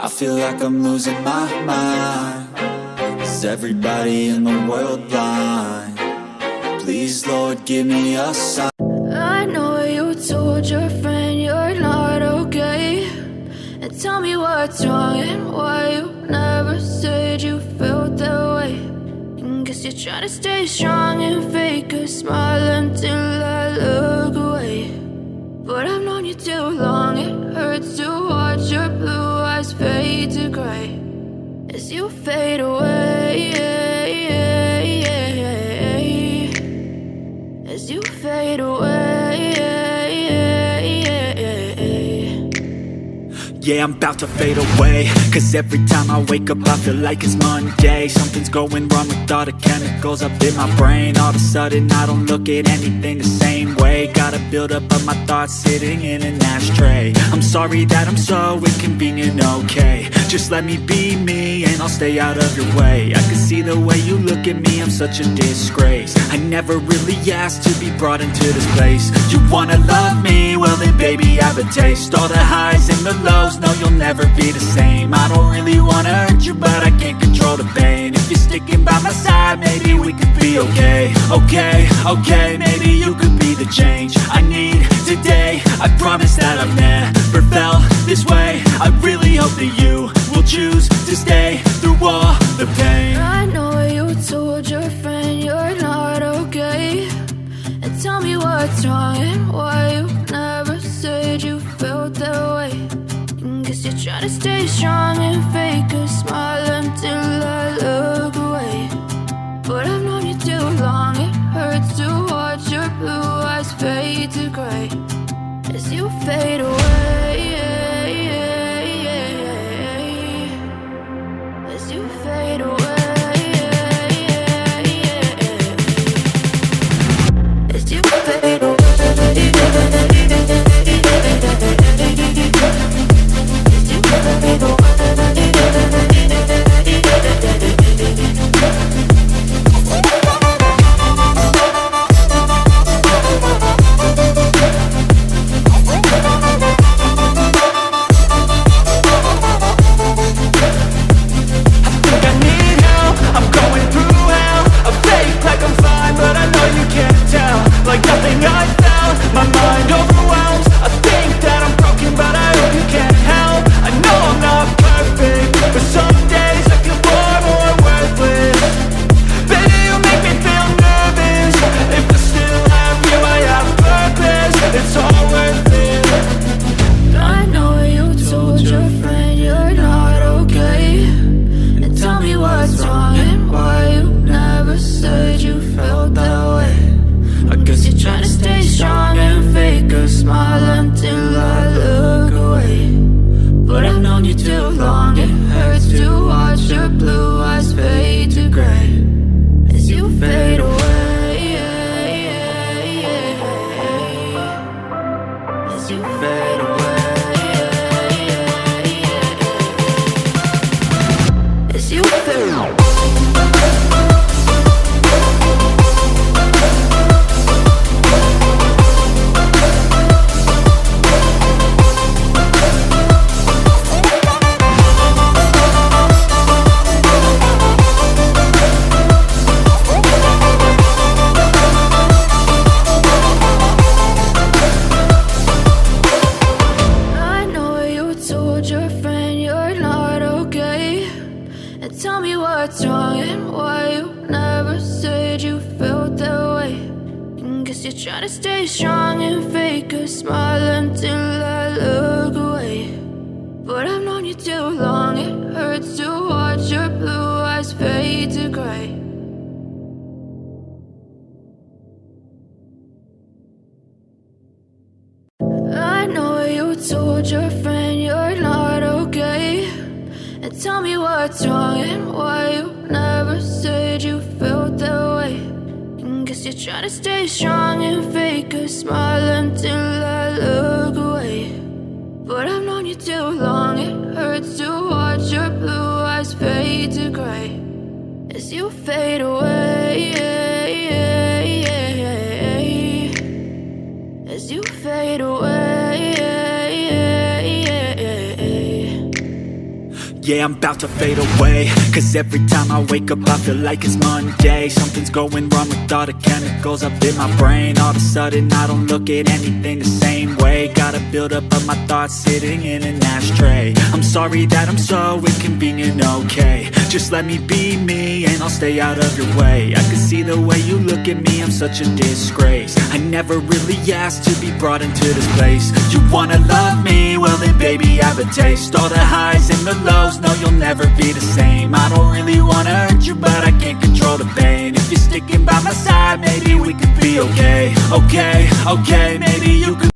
I feel like I'm losing my mind. Is everybody in the world blind? Please, Lord, give me a sign. I know you told your friend you're not okay, and tell me what's wrong and why you never said you felt that way. And guess you're trying to stay strong and fake a smile until I look away. But I've known you too long, it hurts to watch your blue eyes fade to gray as you fade away, as you fade away. Yeah, I'm about to fade away, cause every time I wake up I feel like it's Monday. Something's going wrong with all the chemicals up in my brain. All of a sudden I don't look at anything the same way. Got a buildup of my thoughts sitting in an ashtray. I'm sorry that I'm so inconvenient, okay. Just let me be me and I'll stay out of your way. I can see the way you look at me, I'm such a disgrace. I never really asked to be brought into this place. You wanna love me? Well then baby, have a taste. All the highs and the lows, no, you'll never be the same. I don't really wanna hurt you, but I can't control the pain. If you're sticking by my side, maybe we could be okay. Okay, maybe you could be the change I need today. I promise that I've never felt this way. I really hope that you will choose to stay through all the pain. I know you told your friend you're not okay, and tell me what's wrong and why you never said you felt that way. Guess you're trying to stay strong and fake a smile until I look away. But I've known you too long, it hurts to watch your blue eyes fade to gray as you fade away, as you fade away, as you fade away. Yeah, I'm about to fade away, cause every time I wake up I feel like it's Monday. Something's going wrong with all the chemicals up in my brain. All of a sudden I don't look at anything the same way. Got a buildup of my thoughts sitting in an ashtray. I'm sorry that I'm so inconvenient, okay. Just let me be me and I'll stay out of your way. I can see the way you look at me, I'm such a disgrace. I never really asked to be brought into this place. You wanna love me? Well then baby have a taste. All the highs and the lows, no you'll never be the same. I don't really wanna hurt you but I can't control the pain. If you're sticking by my side maybe we could be okay. Okay, okay, maybe you could